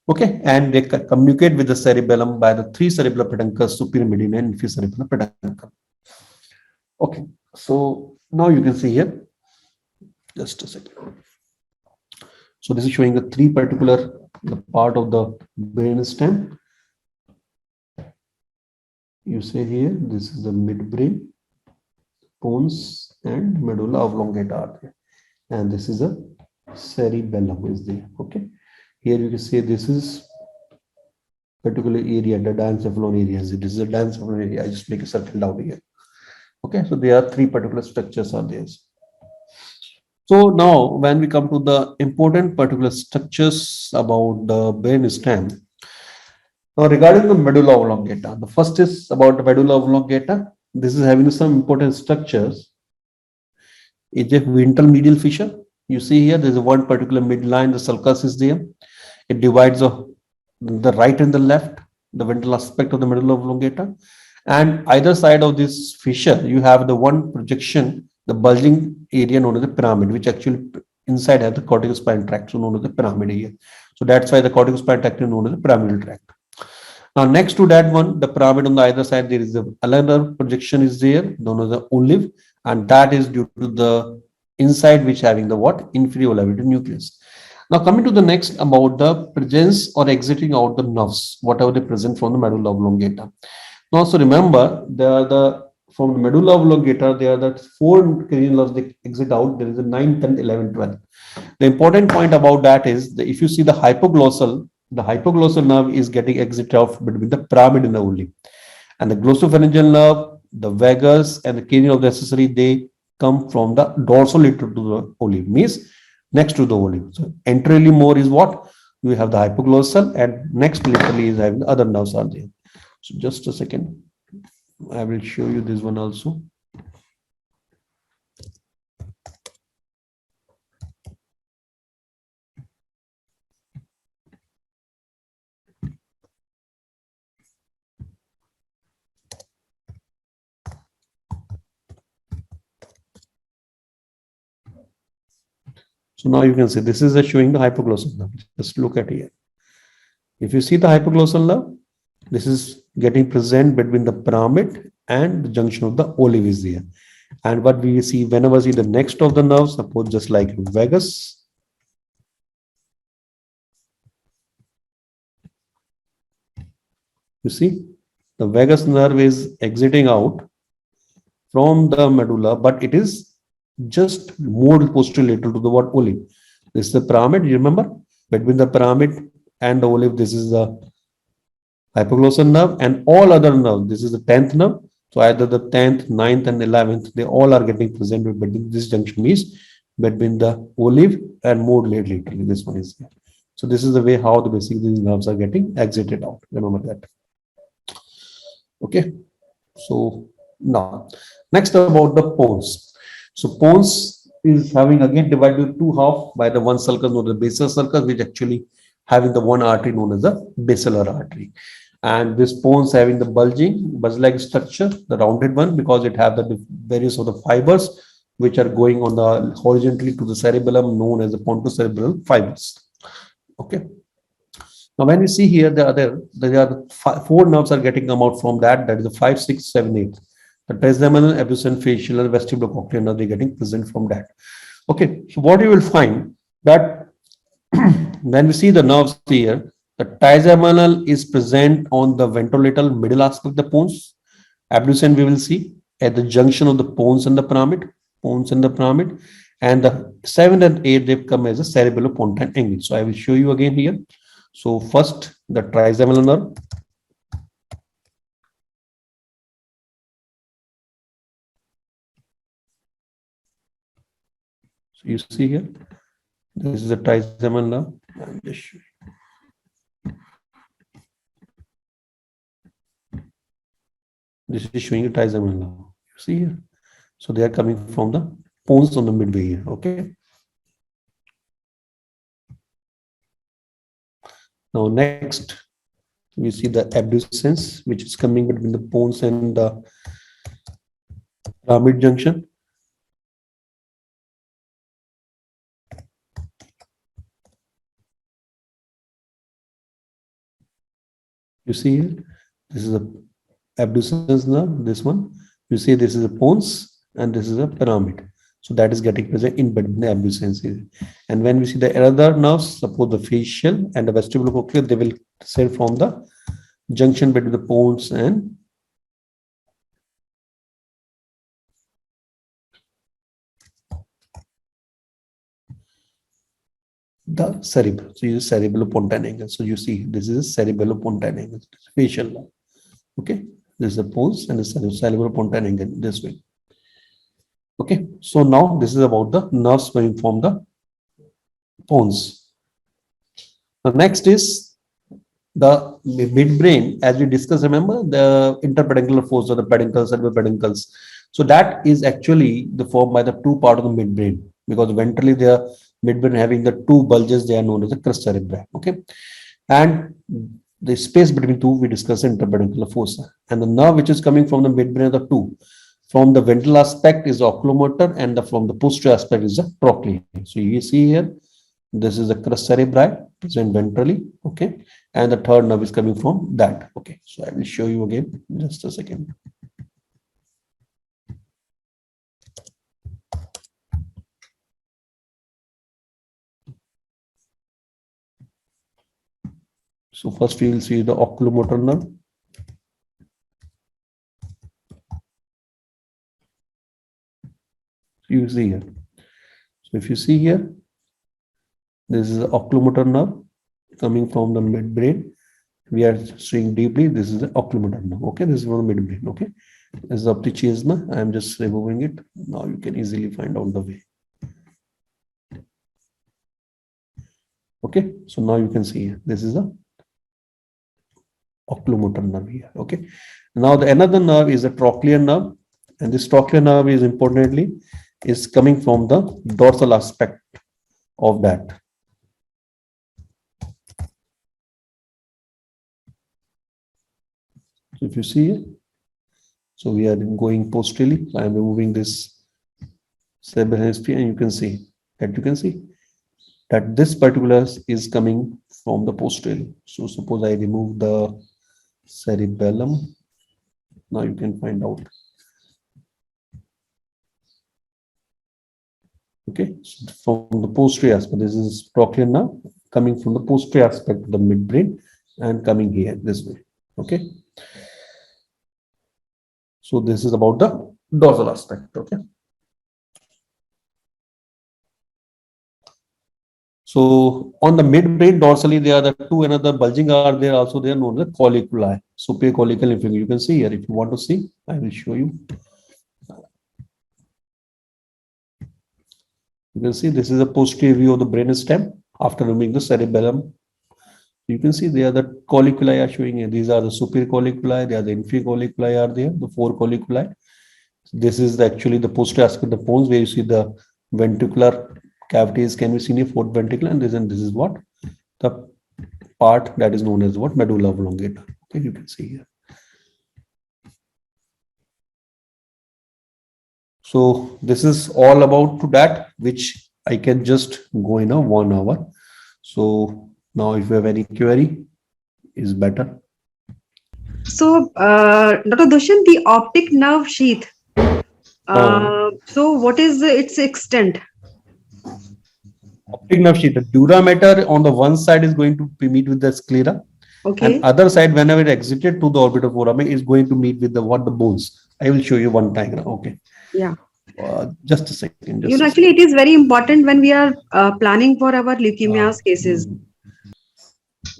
S3: Okay, and they communicate with the cerebellum by the three cerebellar peduncles, superior, median, and inferior cerebellar peduncle. Okay, so now you can see here. Just a second. So this is showing the three particular part of the brainstem. You say here this is the midbrain, pons, and medulla oblongata are there, and this is a cerebellum is there. Okay. Here you can say this is particular area, the diencephalon area. This is a diencephalon area. I just make a circle down here. Okay, so there are three particular structures are there. So now when we come to the important particular structures about the brainstem. Now regarding the medulla oblongata, the first is about the medulla oblongata. This is having some important structures. It's a ventral medial fissure. You see here, there is one particular midline, the sulcus is there. It divides the right and the left, the ventral aspect of the medulla oblongata. And either side of this fissure, you have the one projection, the bulging area known as the pyramid, which actually inside has the corticospinal tract, so known as the pyramid area. So that's why the corticospinal tract is known as the pyramidal tract. Now, next to that one, the pyramid on the either side, there is another projection is there, known as the olive, and that is due to the inside which having the what? Inferior olivate nucleus. Now coming to the next about the presence or exiting out the nerves, whatever they present from the medulla oblongata. Now, so remember, from the medulla oblongata, there are the four cranial nerves they exit out. There is a 9, 10, 11, 12. The important point about that is that if you see the hypoglossal nerve is getting exit out between the pyramid and the olive. And the glossopharyngeal nerve, the vagus, and the cranial of the accessory, they come from the dorsolateral to the olive, means next to the olive. So anteriorly more is what? You have the hypoglossal, and next laterally is having the other nerves are there. So just a second. I will show you this one also. So now you can see this is showing the hypoglossal nerve. Just look at here. If you see the hypoglossal nerve, This is getting present between the pyramid and the junction of the olive is there. And what we see whenever we see the next of the nerves, suppose just like vagus. You see, the vagus nerve is exiting out from the medulla, but it is just more posterior to the what olive. This is the pyramid, you remember? Between the pyramid and the olive, this is the hypoglossal nerve and all other nerves. This is the 10th nerve. So either the 10th, 9th, and 11th, they all are getting presented between this junction is between the olive and more lately. This one is here. So this is the way how the basically these nerves are getting exited out. Remember that. Okay. So now, next about the pons. So pons is having again divided into two half by the one sulcus known as the basal sulcus, which actually having the one artery known as the basilar artery. And this pons having the bulging, buzz-like structure, the rounded one, because it have the various of the fibers which are going on the horizontally to the cerebellum known as the pontocerebellar fibers. Okay. Now, when we see here, there are four nerves are getting come out from that. That is the 5, 6, 7, 8. The trigeminal, abducens, facial, and vestibulocochlear nerve, they're getting present from that. Okay. So what you will find that when we see the nerves here, the trigeminal is present on the ventrolateral middle aspect of the pons. Abducens we will see at the junction of the pons and the pyramid, and the 7 and 8 they come as a cerebellopontine angle. So I will show you again here. So first the trigeminal nerve. So you see here, this is the trigeminal nerve. I'm just showing. This is showing you trigeminal nerve. You see here. So they are coming from the pons on the midway here. Okay. Now next, we see the abducens, which is coming between the pons and the pyramid junction. You see here, this is a abducens nerve, this one. You see this is a pons and this is a pyramid. So that is getting present in between the abducens here. And when we see the other nerves, suppose the facial and the vestibulocochlear, they will sit from the junction between the pons and the cerebral. So you use cerebellopontine angle. So you see this is a cerebellopontine angle, facial nerve. Okay, this is the pons and the cerebellopontine angle this way. Okay, so now this is about the nerves coming from the pons. The next is the midbrain, as we discussed. Remember the interpedicular force or the peduncles and the peduncles. So that is actually the formed by the two part of the midbrain, because ventrally they are midbrain having the two bulges, they are known as the crus cerebri. Okay, and the space between two we discussed interpedicular fossa, and the nerve which is coming from the midbrain are the two. From the ventral aspect is the oculomotor, and from the posterior aspect is the trochlear. So you see here, this is the crus cerebri present ventrally. Okay, and the third nerve is coming from that. Okay, so I will show you again just a second. So first we will see the oculomotor nerve. You see here. So if you see here, this is the oculomotor nerve coming from the midbrain. We are seeing deeply. This is the oculomotor nerve. Okay, this is from the midbrain. Okay, this is optic chiasma. I am just removing it. Now you can easily find out the way. Okay, so now you can see here. This is the oculomotor nerve here. Okay, now the another nerve is the trochlear nerve, and this trochlear nerve is importantly is coming from the dorsal aspect of that. So if you see it, so we are going posteriorly. So I am removing this cerebral hemisphere, and you can see that this particular is coming from the posterior. So suppose I remove the cerebellum. Now you can find out. Okay, so from the posterior aspect, this is trochlear now coming from the posterior aspect of the midbrain and coming here this way. Okay, so this is about the dorsal aspect. Okay, so on the midbrain dorsally, there are the two another bulging are there also. They are known as the colliculi, superior collicular lymph. You can see here if you want to see. I will show you. You can see this is a posterior view of the brainstem after removing the cerebellum. You can see there the colliculi are showing here. These are the superior colliculi, they are the inferior colliculi are there, the four colliculi. This is actually the posterior aspect of the bones where you see the ventricular cavities can be seen here, fourth ventricle, and this is what? The part that is known as what? Medulla oblongata. Okay, you can see here. So this is all about to that, which I can just go in a 1 hour. So now if you have any query, is better.
S2: So, Dr. Dushyant, the optic nerve sheath. So what is its extent?
S3: Optic nerve sheath. The Dura Mater on the one side is going to meet with the sclera.
S2: Okay.
S3: And other side, whenever it exited to the orbital foramen, is going to meet with the bones. I will show you one diagram. Okay.
S2: Yeah.
S3: Just a second.
S2: Actually, it is very important when we are planning for our leukemia's cases.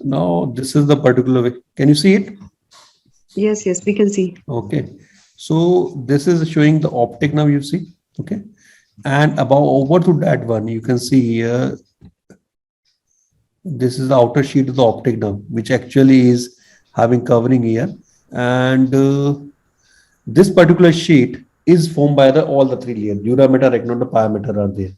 S3: Now, this is the particular way. Can you see it?
S2: Yes, we can see.
S3: Okay. So this is showing the optic nerve, you see. Okay. And over to that one, you can see here. This is the outer sheet of the optic nerve, which actually is having covering here. And this particular sheet is formed by all the three layers. Dura Mater, Arachnoid, Pia Mater are there.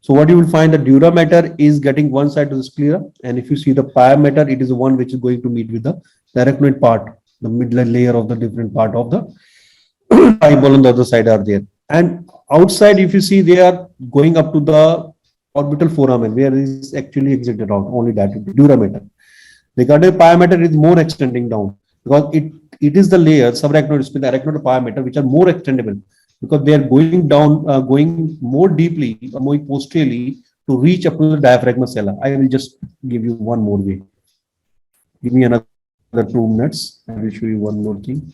S3: So what you will find, the Dura Mater is getting one side to the sclera, and if you see the Pia Mater, it is the one which is going to meet with the arachnoid part, the midline layer of the different part of the eyeball on the other side are there. And outside, if you see, they are going up to the orbital foramen, where is actually exited out, only that, Dura Mater. Regarding Pia Mater, it is more extending down, because it is the layer, subarachnoid spin, arachnoid, Pia Mater, which are more extendable, because they are going down, going more deeply, more posteriorly to reach up to the diaphragma sella. I will just give you one more way. Give me another 2 minutes. I will show you one more thing.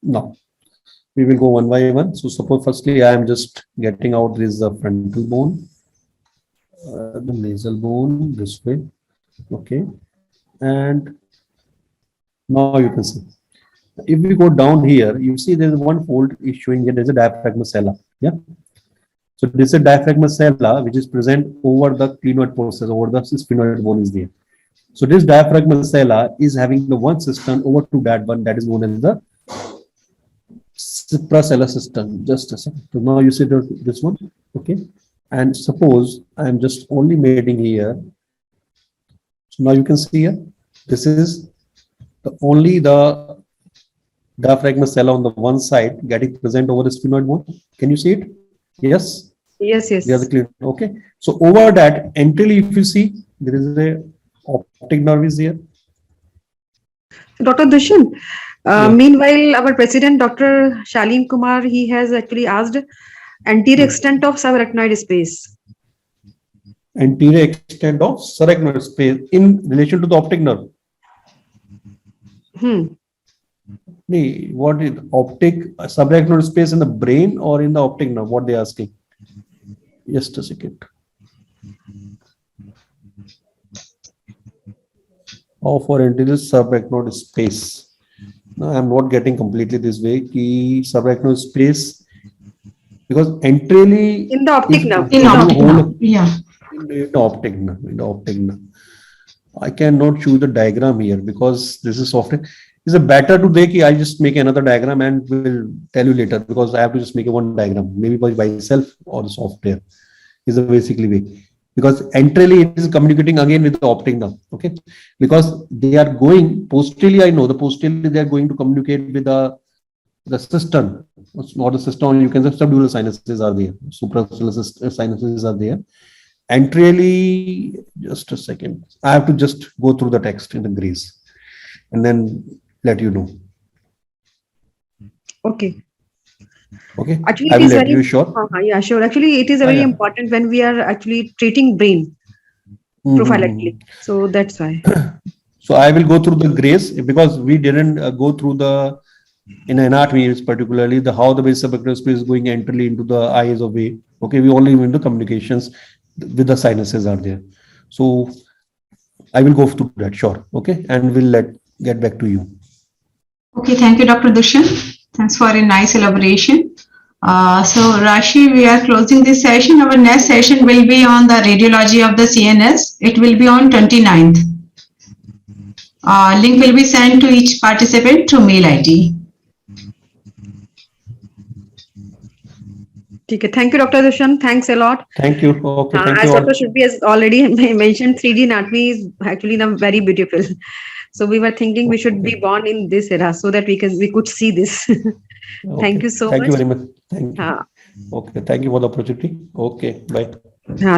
S3: Now, we will go one by one. So suppose firstly, I am just getting out this frontal bone, the nasal bone this way. Okay. And now you can see. If we go down here, you see there is one fold is showing here. There's a diaphragma sella. Yeah. So this is a diaphragma sella which is present over the clinoid process, over the sphenoid bone is there. So this diaphragma sella is having the one cistern over to that one that is known as the suprasellar cistern. Just a second. So now you see this one. Okay. And suppose I am just only mating here. So now you can see here. This is only the diaphragma sella on the one side getting present over the sphenoid bone. Can you see it? Yes.
S2: Yes.
S3: They are clear. Okay. So over that, entirely, if you see, there is a optic nerve is here.
S2: Dr. Dushyant, meanwhile, our president, Dr. Shaleen Kumar, he has actually asked anterior extent of subarachnoid space.
S3: Anterior extent of subarachnoid space in relation to the optic nerve. What is optic subarachnoid space in the brain or in the optic nerve? What they are asking? Just a second. Or for anterior subarachnoid space. No, I am not getting completely this way. Key subarachnoid space, because anteriorly
S2: in the optic nerve.
S1: In optic nerve. Yeah.
S3: In the optic nerve. In the optic nerve. I cannot choose the diagram here because this is software. Is it better today? I just make another diagram and will tell you later, because I have to just make one diagram, maybe by myself or the software. Is the basically way. Because anteriorly it is communicating again with the optic nerve. Okay, because they are going posteriorly. I know the posteriorly they are going to communicate with the cistern. It's not the cistern. You can say subdural sinuses are there. Suprasellar sinuses are there. Anteriorly, just a second. I have to just go through the text in the grace. and then let you know.
S2: Okay.
S3: Okay.
S2: Actually,
S3: I
S2: it
S3: will
S2: is
S3: let
S2: very
S3: you sure.
S2: yeah, sure. Actually, it is very
S3: Yeah.
S2: important when we are actually treating brain prophylactically. So that's why.
S3: So I will go through the grace because we didn't go through the in anatomy, particularly the how the base subacrosphere is going entirely into the eyes of way. Okay, we only into communications with the sinuses are there. So I will go through that, sure. Okay, and we'll get back to you.
S1: Okay, thank you, Dr. Dushyant. Thanks for a nice elaboration. So Rashi, we are closing this session. Our next session will be on the radiology of the CNS. It will be on 29th. Link will be sent to each participant through mail ID.
S2: Okay, thank you, Dr. Dushyant. Thanks a lot.
S3: Thank you. Okay, thank
S2: As
S3: you all.
S2: Dr. Shubhi has already mentioned, 3D anatomy is actually very beautiful. So we were thinking we should be born in this era so that we could see this. Thank you so much.
S3: Thank you very much. Thank you. Okay, thank you for the opportunity. Okay, bye.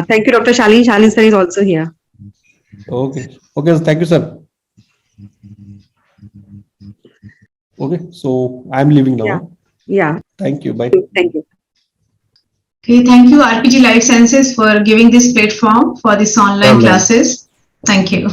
S2: Thank you, Dr. Shalin. Shalin sir is also here.
S3: Okay. Okay, thank you, sir. Okay, so I'm leaving now.
S2: Yeah.
S3: Thank you. Bye.
S2: Thank you.
S1: Okay, thank you, RPG Life Sciences, for giving this platform for this online classes. Thank you.